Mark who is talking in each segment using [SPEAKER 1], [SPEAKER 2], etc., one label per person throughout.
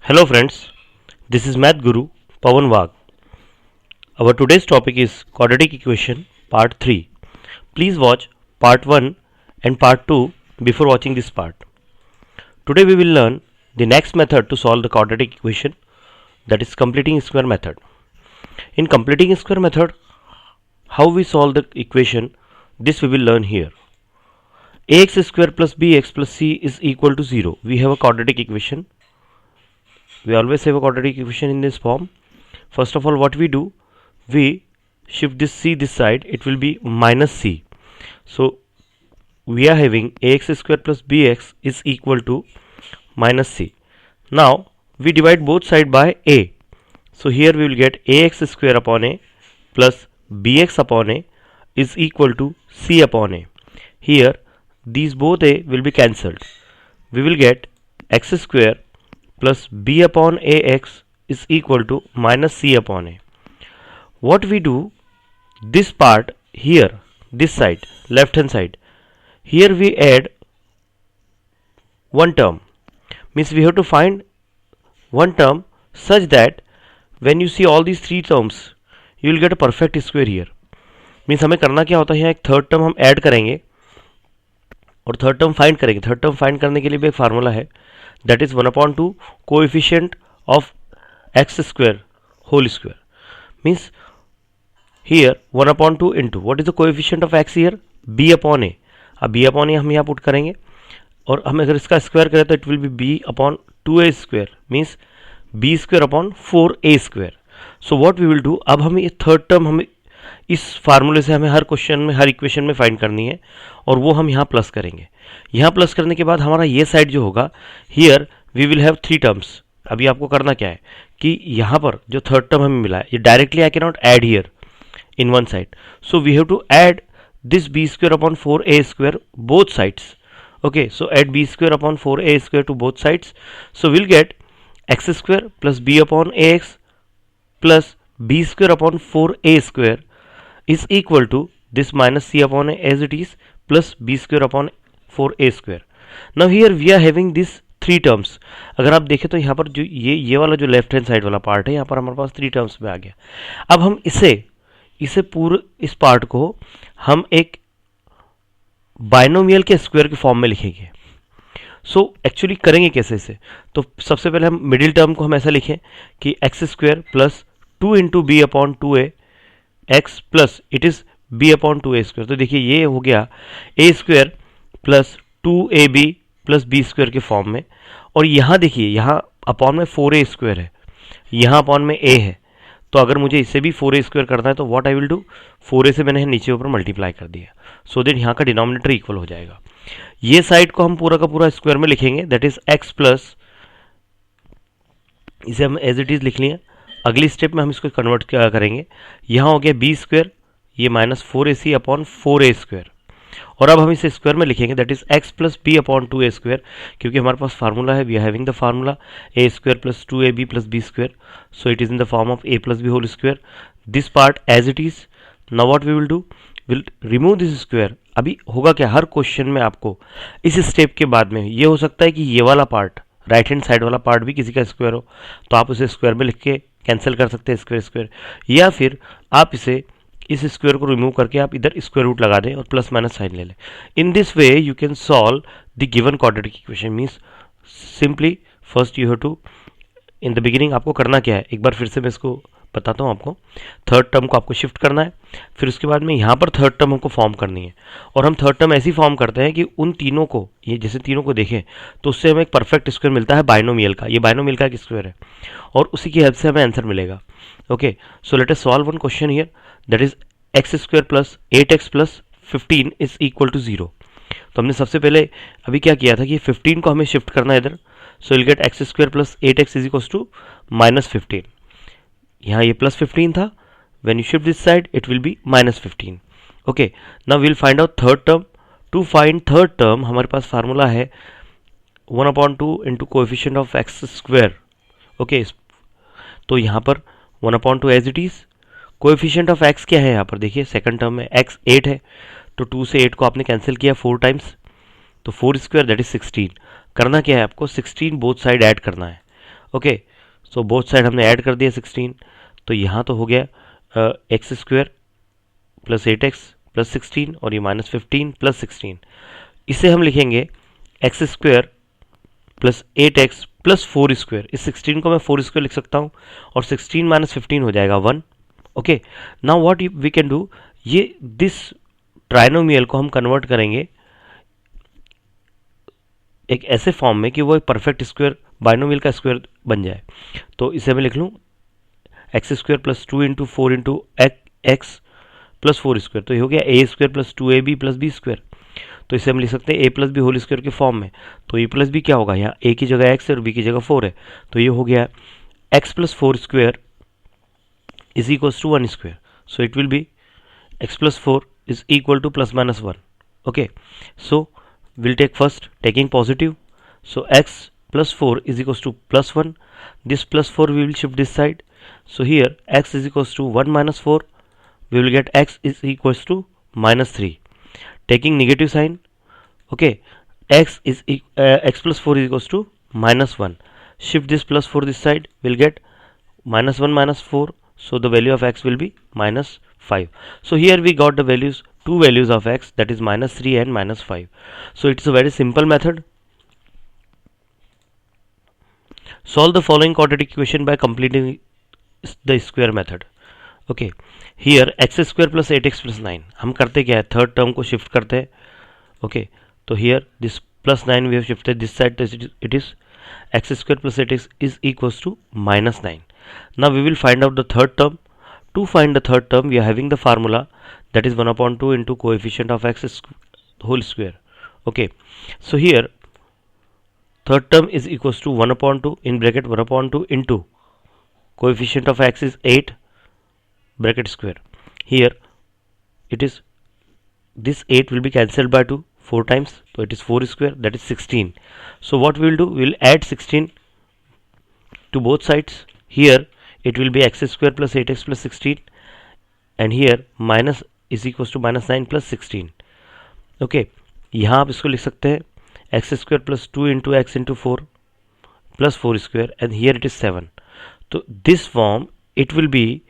[SPEAKER 1] Hello friends, this is Math Guru Pawan Wagh. Our today's topic is quadratic equation part 3. Please watch part 1 and part 2 before watching this part. Today we will learn the next method to solve the quadratic equation, that is completing square method. In completing square method, how we solve the equation, this we will learn here. Ax square plus bx plus c is equal to 0. We have a quadratic equation. We always have a quadratic equation in this form. First of all, what we do, we shift this c this side, it will be minus c. So we are having ax square plus bx is equal to minus c. Now we divide both sides by a. So here we will get ax square upon a plus bx upon a is equal to c upon a. Here these both a will be cancelled. We will get x square plus b upon ax is equal to minus c upon a. What we do, this part here, this side, left hand side, here we add one term. Means we have to find one term such that when you see all these three terms, you will get a perfect square here. Means हमें करना क्या होता है, यहाँ एक third term हम add करेंगे और थर्ड टर्म फाइंड करेंगे. थर्ड टर्म फाइंड करने के लिए भी एक फार्मूला है, that is 1/2 coefficient of x square whole square. Means here 1/2 into what is the coefficient of x here, b upon a. अब b upon a हम यहाँ पुट करेंगे और हम अगर इसका स्क्वायर करें तो it will be b upon 2a square, means b square upon 4a square. So what we will do, अब हमें ये थर्ड टर्म हमें इस फार्मूले से हमें हर क्वेश्चन में, हर इक्वेशन में फाइंड करनी है और वो हम यहाँ प्लस करेंगे. यहाँ प्लस करने के बाद हमारा ये साइड जो होगा, here we will have three terms. अभी आपको करना क्या है कि यहाँ पर जो थर्ड टर्म हमें मिला है, ये directly I can not add here in one side. So we have to add this b square upon 4a square both sides. Okay, so add b square upon 4a square to both sides. So will get x square plus b upon a x plus b square upon 4a square is equal to this minus c upon a as it is plus b square upon 4a square. Now here we are having these three terms. अगर आप देखें तो यहाँ पर जो ये वाला जो लेफ्ट हैंड साइड वाला पार्ट है, यहाँ पर हमारे पास थ्री टर्म्स में आ गया. अब हम इसे पूरे इस पार्ट को हम एक बाइनोमियल के स्क्वायर के फॉर्म में लिखेंगे. सो एक्चुअली करेंगे कैसे इसे, तो सबसे पहले हम मिडिल टर्म को हम ऐसा लिखें कि x square plus 2 into b upon 2a x plus it is b upon 2a square. तो देखिए ये हो गया a square plus 2ab plus b square के फॉर्म में. और यहाँ देखिए, यहाँ अपॉन में 4a स्क्वायर है, यहाँ अपॉन में a है. तो अगर मुझे इसे भी 4a स्क्वायर करना है तो what I will do, 4a से मैंने नीचे ऊपर मल्टीप्लाई कर दिया, सो दैट यहाँ का डिनोमिनेटर इक्वल हो जाएगा. ये साइड को हम पूरा का पूरा स्क्वायर में लिखेंगे, दैट इज x प्लस, इसे हम एज इट इज लिख लिया. अगली स्टेप में हम इसको कन्वर्ट करेंगे. यहाँ हो गया बी स्क्वायर, ये minus 4ac upon 4a square. और अब हम इसे स्क्वायर में लिखेंगे, that is x plus b upon 2a square, क्योंकि हमारे पास फार्मूला है, we are having the formula a square plus 2ab plus b square. So it is in the form of a plus b whole square. This part as it is. Now what we will do, will remove this square. अभी होगा क्या, हर question में आपको इस step के बाद में ये हो सकता है कि ये वाला पार्ट, राइट हैंड साइड वाला पार्ट भी किसी का स्क्वायर हो, तो आप उसे स्क्वायर में लिख के कैंसिल कर सकते हैं स्क्वायर स्क्वायर, या फिर आप इसे इस स्क्वायर को रिमूव करके आप इधर स्क्वायर रूट लगा दें और प्लस माइनस साइन ले लें. In this way you can solve the given quadratic equation. Means simply first you have to, in the beginning आपको करना क्या है, एक बार फिर से मैं इसको बताता हूँ आपको. थर्ड टर्म को आपको शिफ्ट करना है, फिर उसके बाद में यहाँ पर थर्ड टर्म हमको फॉर्म करनी है. और हम थर्ड टर्म ऐसी फॉर्म करते हैं कि उन तीनों को, ये जैसे तीनों को देखें तो उससे हमें एक परफेक्ट स्क्वायर मिलता है बाइनोमियल का. ये बाइनोमियल का एक स्क्वायर है और उसी की हेल्प से हमें आंसर मिलेगा. Okay, so let us solve one question here, that is x square plus 8x plus 15 is equal to 0. तो हमने सबसे पहले अभी क्या किया था कि 15 को हमें शिफ्ट करना है इधर. So will get x square plus 8x is equal to minus 15. यहाँ ये प्लस 15 था, when you shift this side it will be minus 15. Okay, now will find out third term. To find third term हमारे पास formula है 1/2 into coefficient of x square. Okay, तो यहाँ पर 1/2 as it is. Coefficient of x क्या है यहाँ पर, देखिए सेकंड टर्म में x 8 है, तो 2 से 8 को आपने कैंसिल किया 4 टाइम्स, तो 4 स्क्वायर दैट इज 16. करना क्या है आपको, 16 बोथ साइड ऐड करना है. ओके, सो बोथ साइड हमने ऐड कर दिया 16, तो यहाँ तो हो गया x square plus 8x plus 16 और ये माइनस 15 प्लस 16। इसे हम लिखेंगे x square plus 8x plus 4 square. इस 16 को मैं 4 स्क्वायर लिख सकता हूँ और 16 माइनस 15 हो जाएगा 1। Okay, now what we can do, ये दिस ट्राइनोमियल को हम कन्वर्ट करेंगे एक ऐसे फॉर्म में कि वो एक परफेक्ट स्क्वायर बाइनोमियल का स्क्वायर बन जाए। तो इसे मैं लिख लूँ x square plus 2 into 4 into x plus 4 square, तो ये हो गया a square plus 2ab plus b square. तो इसे हम लिख सकते हैं a plus b whole square के फॉर्म में। तो ए प्लस बी क्या होगा, यहाँ ए की जगह एक्स है और बी की जगह 4 है, तो ये हो गया x plus 4 square is equals to 1 square. So it will be x plus 4 is equal to plus minus 1. Okay, so we'll take first taking positive, so x plus 4 is equals to plus 1. This plus 4 we will shift this side, so here x is equals to 1 minus 4, we will get x is equals to minus 3. Taking negative sign, okay, x plus 4 is equals to minus 1. Shift this plus 4 this side, we'll get minus 1 minus 4, so the value of x will be minus 5. So here we got the values, two values of x, that is minus 3 and minus 5. So it's a very simple method. Solve the following quadratic equation by completing the square method. Okay, here x square plus 8x plus 9, हम करते क्या है, third term को shift करते हैं. Okay, तो here this plus 9 we have shifted this side, so it is x square plus 8x is equals to minus 9. Now we will find out the third term. To find the third term, we are having the formula, that is 1 upon 2 into coefficient of x whole square. Okay, so here third term is equals to 1 upon 2 in bracket 1 upon 2 into coefficient of x is 8 bracket square. Here it is, this 8 will be cancelled by 2 4 times, so it is 4 square, that is 16. So what we will do, we will add 16 to both sides. Here it will be x square plus 8x plus 16, and here minus is equals to minus 9 plus 16. Okay, यहाँ आप इसको लिख सकते हैं x square plus 2 into x into 4 plus 4 square, and here it is 7. तो this form it will be,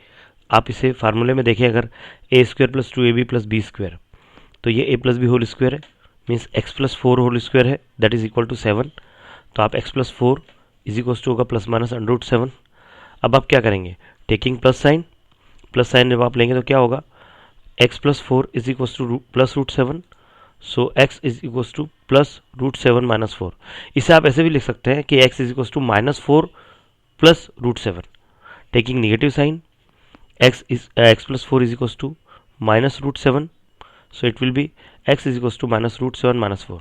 [SPEAKER 1] आप इसे फार्मूले में देखें, अगर a square plus 2ab plus b square, तो ये a plus b whole square है, means x plus 4 whole square है, दैट इज इक्वल टू 7. तो आप x plus 4 is equals to होगा प्लस माइनस अंडर 7. अब आप क्या करेंगे, टेकिंग प्लस साइन जब आप लेंगे तो क्या होगा, x plus 4 is equals to plus root 7, so x is equals to plus root 7 minus 4. इसे आप ऐसे भी लिख सकते हैं कि x is equals to minus 4 plus root 7. Taking negative sign, x plus 4 is equals to minus root 7, so it will be x is equals to minus root 7 minus 4.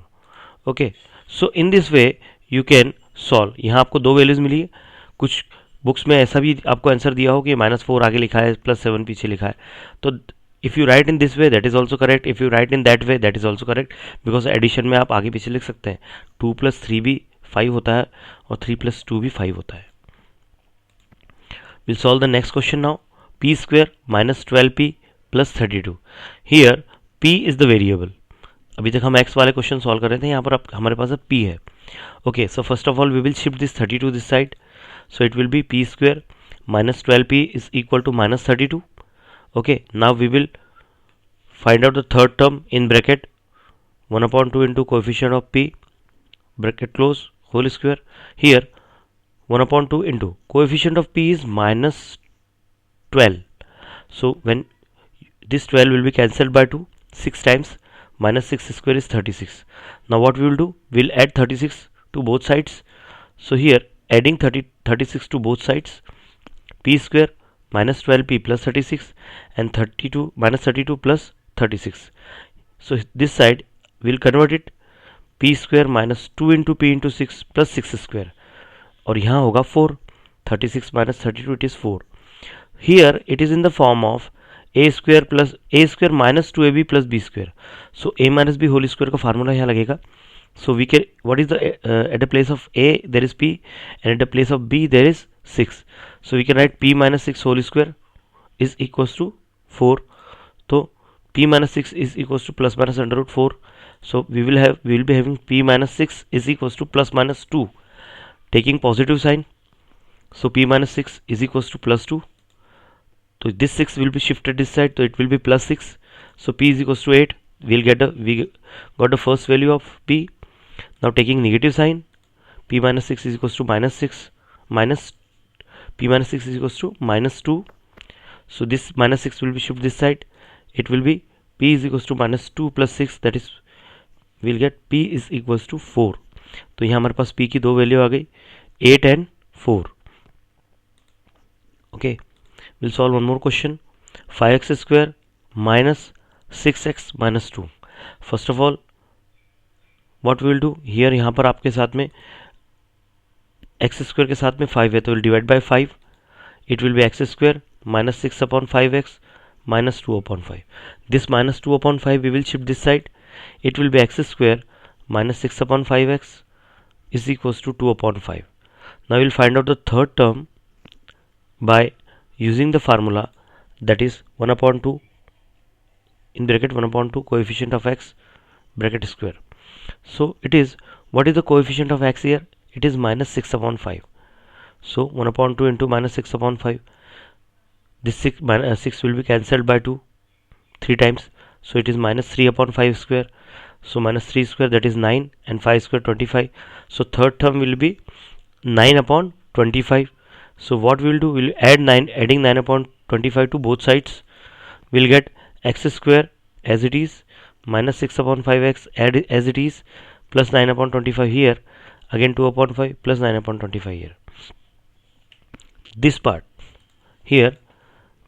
[SPEAKER 1] Okay, so in this way you can solve. यहाँ आपको दो values मिली है, कुछ books में ऐसा भी आपको answer दिया हो कि माइनस 4 आगे लिखा है प्लस 7 पीछे लिखा है. तो if you write in this way that is also correct, if you write in that way that is also correct, because addition में आप आगे पीछे लिख सकते हैं. 2 प्लस 3 भी 5 होता है और 3 प्लस 2 भी 5 होता है. Will solve the next question now. p square minus 12p plus 32. Here p is the variable. अभी तक हम x वाले क्वेश्चन सॉल्व कर रहे थे, यहाँ पर हमारे पास अब p है. Okay, so first of all we will shift this 32 this side, so it will be p square minus 12p is equal to minus 32. Okay, now we will find out the third term in bracket 1 upon 2 into coefficient of p bracket close whole square. Here 1 upon 2 into coefficient of p is minus 12, so when this 12 will be cancelled by 2 6 times, minus 6 square is 36. Now what we will do, we will add 36 to both sides. So here adding 36 to both sides, p square minus 12p plus 36 and 32 minus 32 plus 36. So this side we will convert it, p square minus 2 into p into 6 plus 6 square, और यहाँ होगा 4. 36 minus 32 it is 4. Here it is in the form of a square minus 2ab plus b square. So a minus b whole square का formula यहाँ लगेगा. So we can, what is the at the place of a there is p and at the place of b there is 6. So we can write p minus 6 whole square is equals to 4. So p minus 6 is equals to plus minus under root 4. So we will be having p minus 6 is equals to plus minus 2. Taking positive sign, So p minus 6 is equals to plus 2. So this 6 will be shifted this side, so it will be plus 6. So p is equals to 8. We got the first value of p. Now taking negative sign, p minus 6 is equals to minus 6, minus p minus 6 is equals to minus 2. So this minus 6 will be shifted this side. It will be p is equals to minus 2 plus 6, that is we'll get p is equals to 4. तो यहाँ हमारे पास p की दो value आ गई, 8 and 4. Okay, we'll solve one more question. 5x square minus 6x minus 2. First of all, what we will do here, यहाँ पर आपके साथ में x square के साथ में 5 है, तो we'll divide by 5. It will be x square minus 6 upon 5x minus 2 upon 5. This minus 2 upon 5 we will shift this side. It will be x square minus 6 upon 5x is equals to 2 upon 5. Now we will find out the third term by using the formula, that is 1 upon 2 in bracket 1 upon 2 coefficient of x bracket square. So it is, what is the coefficient of x here? It is minus 6 upon 5. So 1 upon 2 into minus 6 upon 5. This 6 will be cancelled by 2 3 times. So it is minus 3 upon 5 square. So minus 3 square, that is 9, and 5 square 25. So third term will be 9 upon 25. So what we will do, we will add 9, adding 9 upon 25 to both sides. We will get x square as it is, minus 6 upon 5x add as it is, plus 9 upon 25 here, again 2 upon 5 plus 9 upon 25 here. This part here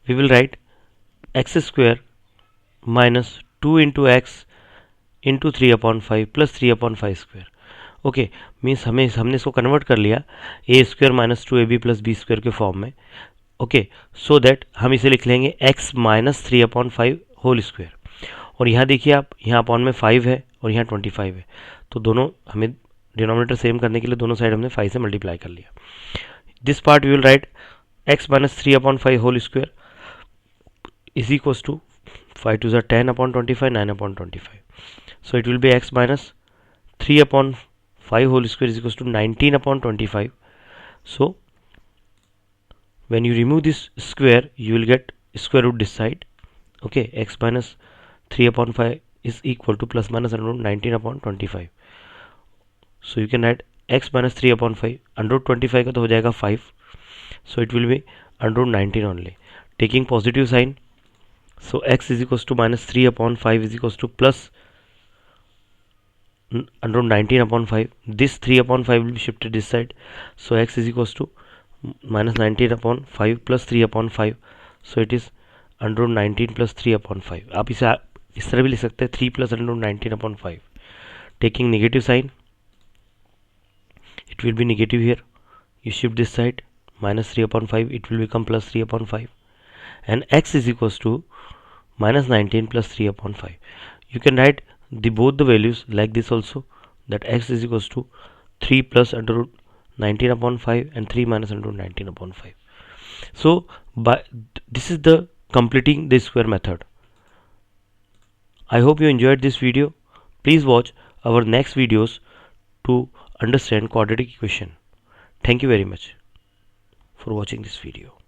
[SPEAKER 1] we will write x square minus 2 into x into 3 upon 5 plus 3 upon 5 square. Okay, means हमने इसको convert कर लिया a square minus 2ab plus b square के form में. Okay, so that हम इसे लिख लेंगे x minus 3 upon 5 whole square. और यहाँ देखिए आप, यहाँ अपॉन में 5 है और यहाँ 25 है, तो दोनों हमें डिनोमिनेटर सेम करने के लिए दोनों साइड हमने 5 से मल्टीप्लाई कर लिया. This part we will write x minus 3 upon 5 whole square is equals to 5 to 10 upon 25, 9 upon 25. So it will be x minus 3 upon 5 whole square is equals to 19 upon 25. So when you remove this square, you will get square root this side. Okay, x minus 3 upon 5 is equal to plus minus under root 19 upon 25. So you can add x minus 3 upon 5, under root 25 का तो हो जाएगा 5. So it will be under root 19 only. Taking positive sign, so x is equals to minus 3 upon 5 is equals to plus under root 19 upon 5. This 3 upon 5 will be shifted this side. So x is equals to minus 19 upon 5 plus 3 upon 5. So it is under root 19 plus 3 upon 5. आप इसे इस तरह भी लिख सकते हैं 3 plus under root 19 upon 5. Taking negative sign, it will be negative here. You shift this side, minus 3 upon 5, it will become plus 3 upon 5. And x is equals to minus 19 plus 3 upon 5. You can write both the values like this also, that x is equals to 3 plus under root 19 upon 5 and 3 minus under root 19 upon 5. So this is the completing the square method. I hope you enjoyed this video. Please watch our next videos to understand quadratic equation. Thank you very much for watching this video.